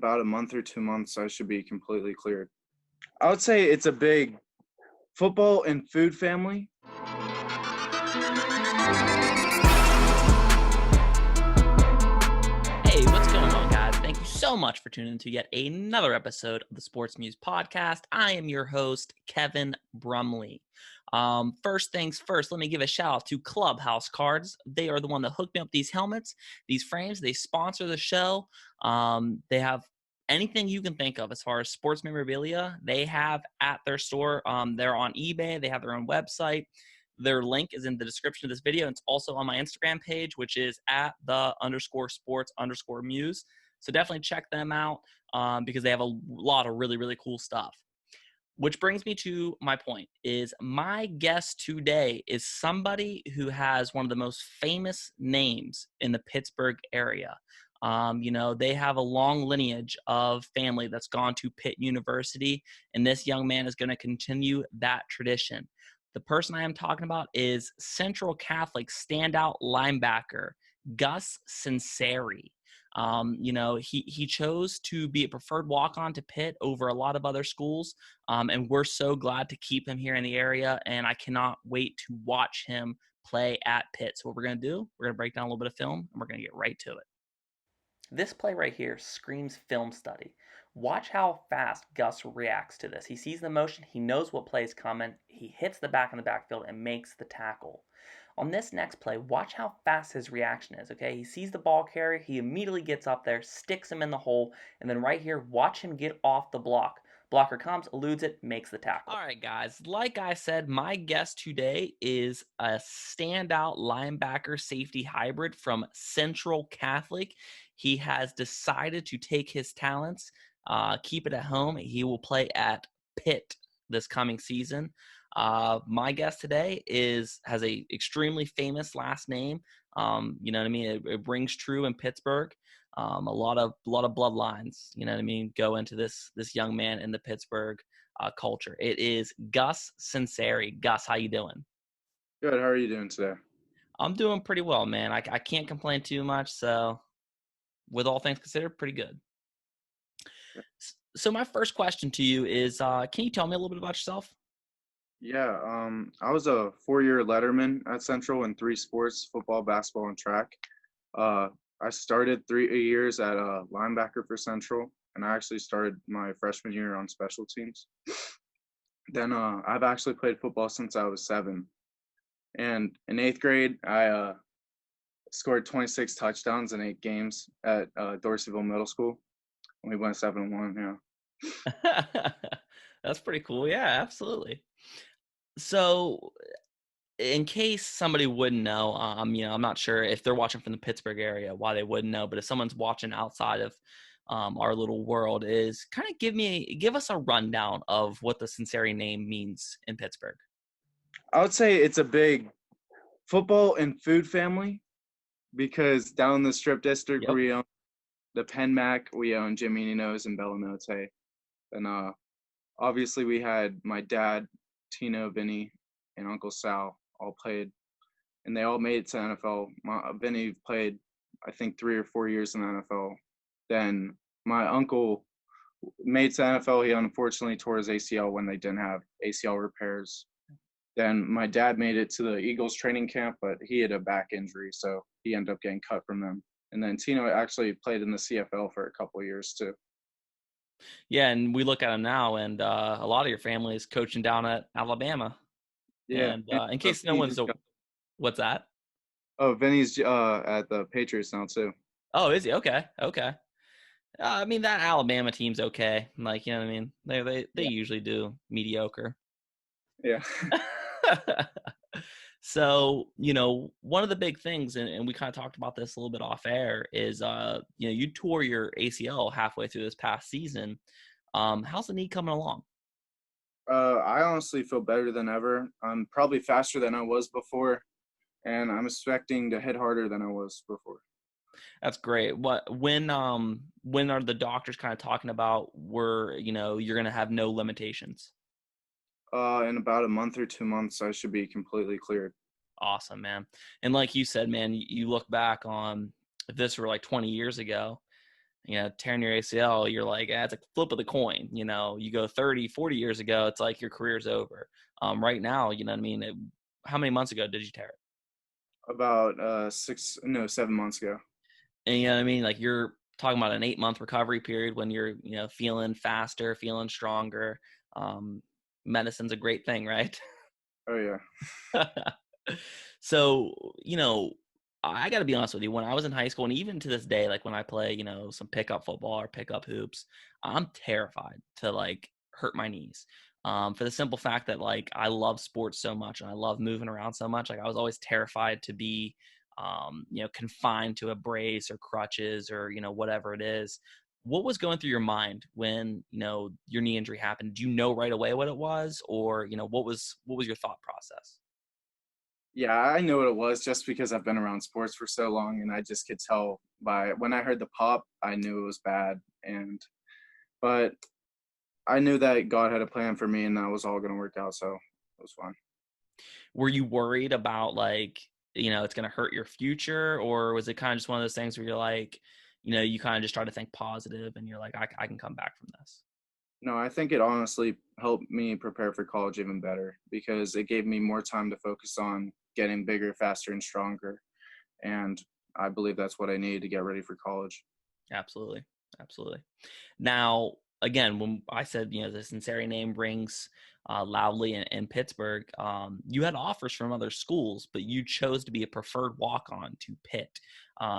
about a month or 2 months, I should be completely cleared. I would say it's a big football and food family. Hey, what's going on, guys? Thank you so much for tuning in to yet another episode of the Sports Muse podcast. I am your host, Kevin Brumley. First things first, let me give a shout out to Clubhouse Cards. They are the one that hooked me up these helmets, these frames. They sponsor the show. They have anything you can think of as far as sports memorabilia. They have at their store. They're on eBay. They have their own website. Their link is in the description of this video. It's also on my Instagram page, which is @the_sports_muse. So definitely check them out because they have a lot of really, really cool stuff. Which brings me to my point is my guest today is somebody who has one of the most famous names in the Pittsburgh area. They have a long lineage of family that's gone to Pitt University, and this young man is going to continue that tradition. The person I am talking about is Central Catholic standout linebacker, Gus Sunseri. He chose to be a preferred walk-on to Pitt over a lot of other schools, and we're so glad to keep him here in the area, and I cannot wait to watch him play at Pitt. So what we're going to do, we're going to break down a little bit of film, and we're going to get right to it. This play right here screams film study. Watch how fast Gus reacts to this. He sees the motion, he knows what play is coming, he hits the back in the backfield and makes the tackle. On this next play, watch how fast his reaction is, okay? He sees the ball carrier, he immediately gets up there, sticks him in the hole, and then right here, watch him get off the block. Blocker comes, eludes it, makes the tackle. All right, guys, like I said, my guest today is a standout linebacker safety hybrid from Central Catholic. He has decided to take his talents, keep it at home. He will play at Pitt this coming season. My guest today has a extremely famous last name. You know what I mean? It rings true in Pittsburgh. A lot of bloodlines, you know what I mean, go into this young man in the Pittsburgh culture. It is Gus Sunseri. Gus, how you doing? Good. How are you doing today? I'm doing pretty well, man. I can't complain too much. So, with all things considered, pretty good. So, my first question to you is, can you tell me a little bit about yourself? Yeah, I was a 4-year letterman at Central in 3 sports: football, basketball, and track. I started 3 years at linebacker for Central, and I actually started my freshman year on special teams. Then I've actually played football since I was 7. And in 8th grade, I scored 26 touchdowns in 8 games at Dorseyville Middle School. And we went 7-1, yeah. That's pretty cool. Yeah, absolutely. So, in case somebody wouldn't know, I'm not sure if they're watching from the Pittsburgh area why they wouldn't know, but if someone's watching outside of our little world, is kind of give us a rundown of what the Sunseri name means in Pittsburgh. I would say it's a big football and food family because down in the Strip District, Yep. we own the Penn Mac, we own Jimmy Nino's and Bellanote. And obviously we had my dad, Tino, Vinny, and Uncle Sal all played, and they all made it to NFL. Vinny played, I think, 3 or 4 years in the NFL. Then my uncle made it to NFL. He unfortunately tore his ACL when they didn't have ACL repairs. Then my dad made it to the Eagles training camp, but he had a back injury, so he ended up getting cut from them. And then Tino actually played in the CFL for a couple of years too. Yeah, and we look at him now, and a lot of your family is coaching down at Alabama. Yeah. And in case no one's, what's that? Oh, Vinny's at the Patriots now too. Oh, is he? Okay. I mean, that Alabama team's okay. Like, you know what I mean? They usually do mediocre. Yeah. So, one of the big things, and we kind of talked about this a little bit off air, is, you tore your ACL halfway through this past season. How's the knee coming along? I honestly feel better than ever. I'm probably faster than I was before, and I'm expecting to hit harder than I was before. That's great. When are the doctors kind of talking about where, you're going to have no limitations? In about a month or 2 months, I should be completely cleared. Awesome, man. And like you said, man, you look back on if this were like 20 years ago, tearing your ACL, you're like, it's a flip of the coin. You go 30, 40 years ago, it's like your career's over. Right now, you know what I mean? How many months ago did you tear it? About 7 months ago. And you know what I mean? Like you're talking about an 8-month recovery period when you're, feeling faster, feeling stronger. Um, Medicine's a great thing, right? Oh yeah. So, I got to be honest with you. When I was in high school, and even to this day, like when I play, some pickup football or pickup hoops, I'm terrified to like hurt my knees. For the simple fact that like I love sports so much and I love moving around so much. Like I was always terrified to be, confined to a brace or crutches or whatever it is. What was going through your mind when your knee injury happened? Did you know right away what it was, or what was your thought process? Yeah, I know what it was just because I've been around sports for so long, and I just could tell by when I heard the pop, I knew it was bad. But I knew that God had a plan for me, and that was all going to work out. So it was fine. Were you worried about like, it's going to hurt your future, or was it kind of just one of those things where you're like, you kind of just try to think positive and you're like, I can come back from this? No, I think it honestly helped me prepare for college even better because it gave me more time to focus on getting bigger, faster, and stronger. And I believe that's what I needed to get ready for college. Absolutely. Absolutely. Now, again, when I said, the Sunseri name rings loudly in Pittsburgh, you had offers from other schools, but you chose to be a preferred walk-on to Pitt.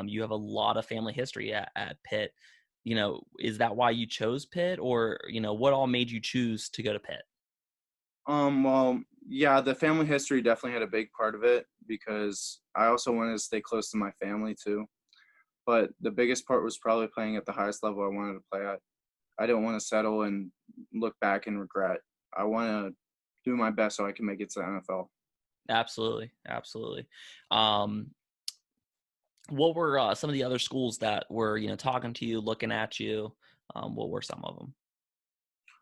You have a lot of family history at Pitt. Is that why you chose Pitt, or, what all made you choose to go to Pitt? Well, yeah, the family history definitely had a big part of it because I also wanted to stay close to my family too. But the biggest part was probably playing at the highest level I wanted to play at. I didn't want to settle and look back and regret. I want to do my best so I can make it to the NFL. Absolutely. Absolutely. Um, what were some of the other schools that were, talking to you, looking at you? What were some of them?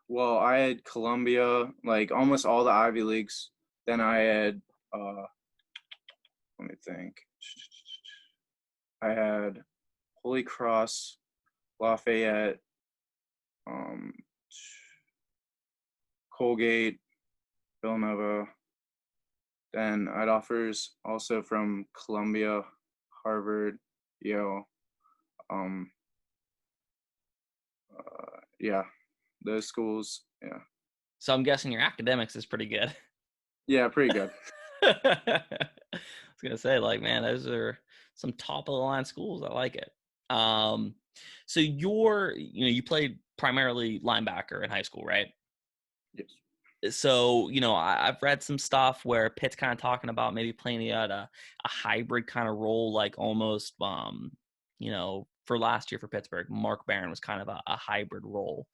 Well, I had Columbia, like almost all the Ivy Leagues. Then I had, let me think. I had Holy Cross, Lafayette, um, Colgate, Villanova. Then I had offers also from Columbia, Harvard, Yale. Um, yeah, those schools. Yeah, So I'm guessing your academics is pretty good. yeah, pretty good. I was gonna say, like, man, those are some top of the line schools. I like it. Um, so you played primarily linebacker in high school, right? Yes. So, I've read some stuff where Pitt's kind of talking about maybe playing at a hybrid kind of role, like almost, for last year for Pittsburgh, Mark Barron was kind of a hybrid role,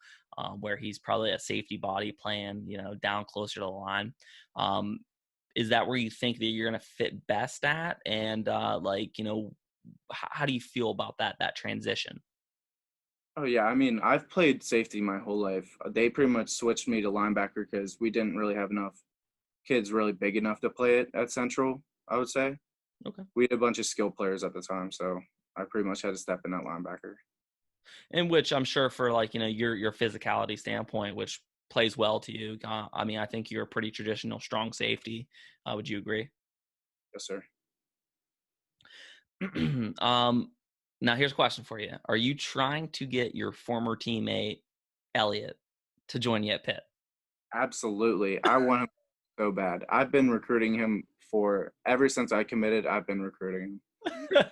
where he's probably a safety body playing, down closer to the line. Um, is that where you think that you're going to fit best at? And how do you feel about that transition? Oh yeah, I mean, I've played safety my whole life. They pretty much switched me to linebacker because we didn't really have enough kids really big enough to play it at Central, I would say. Okay. We had a bunch of skill players at the time, so I pretty much had to step in at linebacker. In which I'm sure for like, your physicality standpoint, which plays well to you. I mean, I think you're a pretty traditional strong safety. Would you agree? Yes, sir. um, Now here's a question for you. Are you trying to get your former teammate, Elliot, to join you at Pitt? Absolutely. I want him so bad. I've been recruiting him for ever since I committed, I've been recruiting him.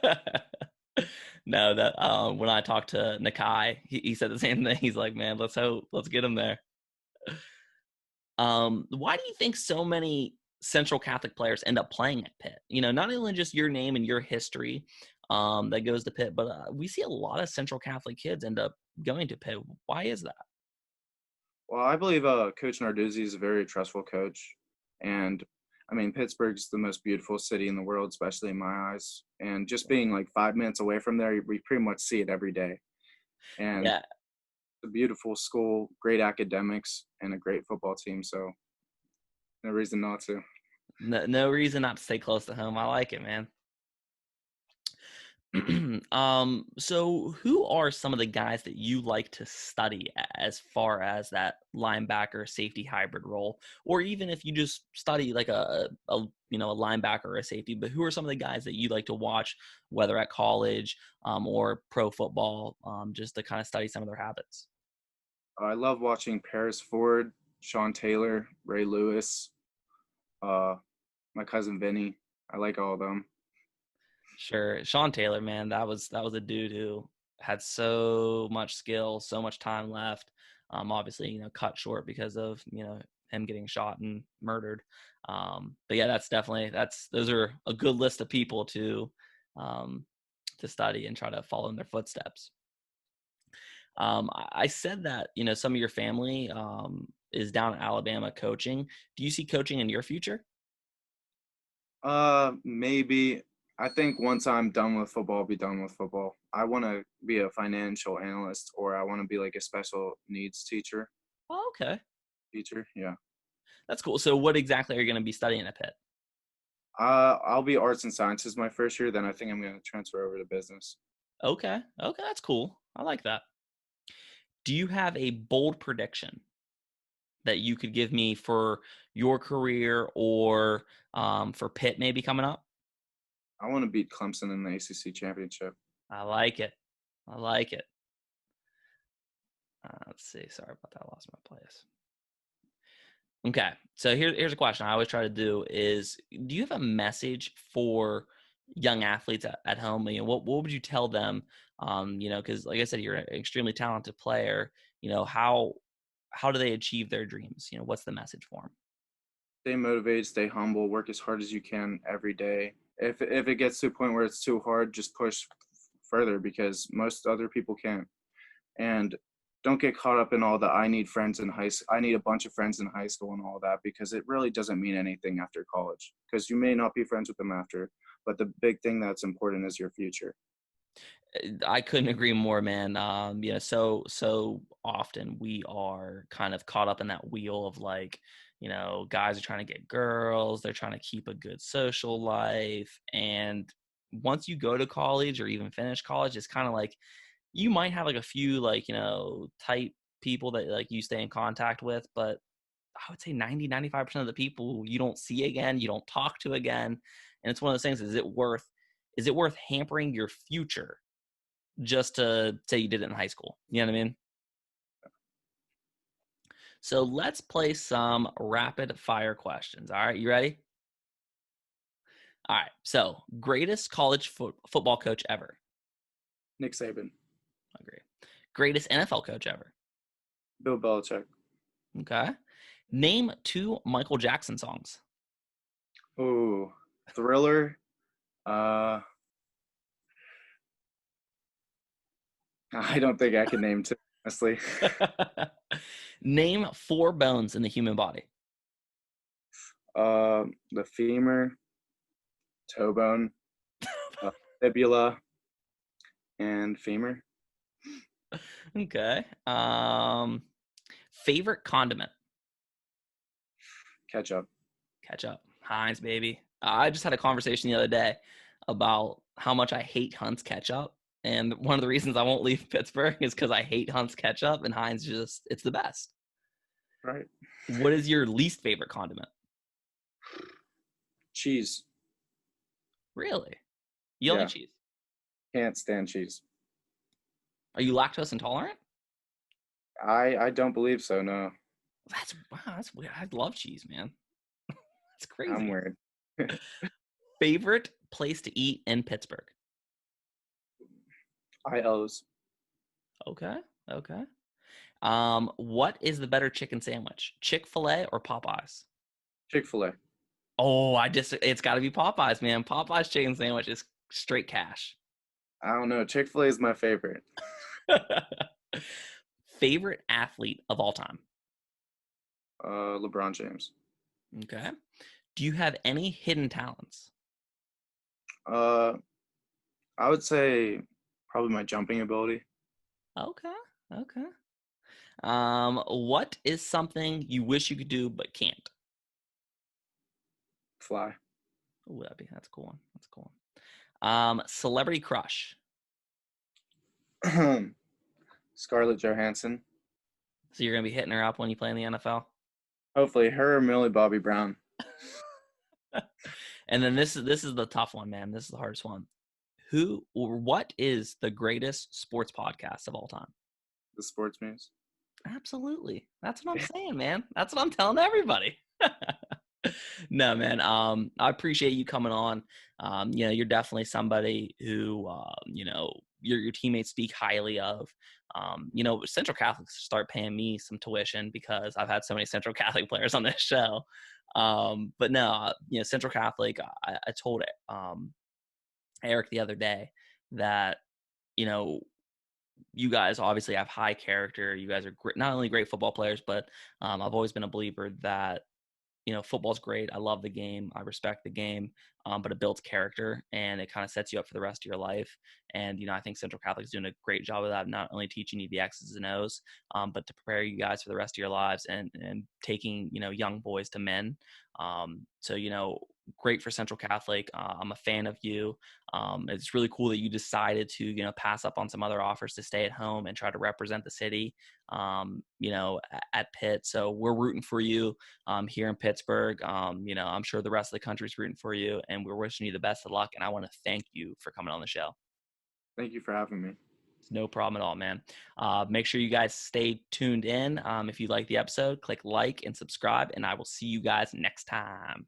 No, that when I talked to Nakai, he said the same thing. He's like, man, let's get him there. Why do you think so many Central Catholic players end up playing at Pitt? Not only just your name and your history that goes to Pitt, but we see a lot of Central Catholic kids end up going to Pitt. Why is that? Well, I believe Coach Narduzzi is a very trustful coach. And I mean, Pittsburgh's the most beautiful city in the world, especially in my eyes. And just being like 5 minutes away from there, we pretty much see it every day. And Yeah, a beautiful school, great academics, and a great football team. So no reason not to. no reason not to stay close to home. I like it, man. So who are some of the guys that you like to study as far as that linebacker safety hybrid role, or even if you just study like a a linebacker or a safety, but who are some of the guys that you like to watch, whether at college, or pro football, just to kind of study some of their habits? I love watching Paris Ford, Sean Taylor, Ray Lewis, uh, my cousin Vinny. I like all of them. Sure. Sean Taylor, man, that was a dude who had so much skill, so much time left. Obviously, cut short because of, him getting shot and murdered. But yeah, those are a good list of people um to study and try to follow in their footsteps. I said that, some of your family is down in Alabama coaching. Do you see coaching in your future? Maybe. I think once I'm done with football, I'll be done with football. I want to be a financial analyst, or I want to be like a special needs Oh, okay. teacher. Yeah. That's cool. So what exactly are you going to be studying at Pitt? I'll be arts and sciences my first year. Then I think I'm going to transfer over to business. Okay. Okay, that's cool. I like that. Do you have a bold prediction that you could give me for your career or for Pitt maybe coming up? I want to beat Clemson in the ACC championship. I like it. I like it. Let's see. Sorry about that. I lost my place. Okay. So here's a question I always try to do is, do you have a message for young athletes at home? What would you tell them? Because like I said, you're an extremely talented player. How do they achieve their dreams? What's the message for them? Stay motivated, stay humble, work as hard as you can every day. If it gets to a point where it's too hard, just push further because most other people can't. And don't get caught up in all the I need friends in high school. I need a bunch of friends in high school and all that because it really doesn't mean anything after college because you may not be friends with them after. But the big thing that's important is your future. I couldn't agree more, man. So often we are kind of caught up in that wheel of like, guys are trying to get girls, they're trying to keep a good social life. And once you go to college or even finish college, it's kind of like you might have like a few like, tight people that like you stay in contact with, but I would say 90, 95% of the people you don't see again, you don't talk to again. And it's one of those things, is it worth hampering your future just to say you did it in high school? You know what I mean? So let's play some rapid fire questions. All right, you ready? All right. So, greatest college football coach ever. Nick Saban, Agree. Greatest NFL coach ever. Bill Belichick. Okay. Name 2 Michael Jackson songs. Oh, Thriller. Uh, I don't think I can name two, honestly. Name 4 bones in the human body. The femur, toe bone, uh, fibula, and femur. Okay. Favorite condiment. Ketchup. Ketchup. Heinz, baby. I just had a conversation the other day about how much I hate Hunt's ketchup. And one of the reasons I won't leave Pittsburgh is because I hate Hunt's ketchup, and Heinz it's the best. Right. What is your least favorite condiment? Cheese. Really? You don't eat Yeah. cheese? Can't stand cheese. Are you lactose intolerant? I don't believe so. No. Wow, that's weird. I love cheese, man. That's I'm crazy. weird. Favorite place to eat in Pittsburgh? IOs. Okay. Okay. What is the better chicken sandwich? Chick-fil-A or Popeyes? Chick-fil-A. Oh, it's got to be Popeyes, man. Popeyes chicken sandwich is straight cash. I don't know. Chick-fil-A is my favorite. Favorite athlete of all time? LeBron James. Okay. Do you have any hidden talents? Uh, I would say probably my jumping ability. Okay. Okay. What is something you wish you could do but can't? Fly. Oh, that's a cool one. That's a cool Celebrity crush. Scarlett Johansson. So you're gonna be hitting her up when you play in the NFL. Hopefully, her or Millie Bobby Brown. And then this is the tough one, man. This is the hardest one. Who or what is the greatest sports podcast of all time? The Sports Muse. Absolutely. That's what I'm saying, man. That's what I'm telling everybody. No, man. I appreciate you coming on. You're definitely somebody who, your teammates speak highly of. Central Catholics start paying me some tuition because I've had so many Central Catholic players on this show. But no, Central Catholic, I told Eric the other day that, you guys obviously have high character. You guys are not only great football players, but I've always been a believer that football's great. I love the game. I respect the game, but it builds character and it kind of sets you up for the rest of your life. And, I think Central Catholic's doing a great job of that, not only teaching you the X's and O's, but to prepare you guys for the rest of your lives and taking, young boys to men. So, great for Central Catholic. I'm a fan of you. It's really cool that you decided to, pass up on some other offers to stay at home and try to represent the city, at Pitt. So we're rooting for you here in Pittsburgh. I'm sure the rest of the country's rooting for you, and we're wishing you the best of luck. And I want to thank you for coming on the show. Thank you for having me. It's no problem at all, man. Make sure you guys stay tuned in. If you like the episode, click like and subscribe, and I will see you guys next time.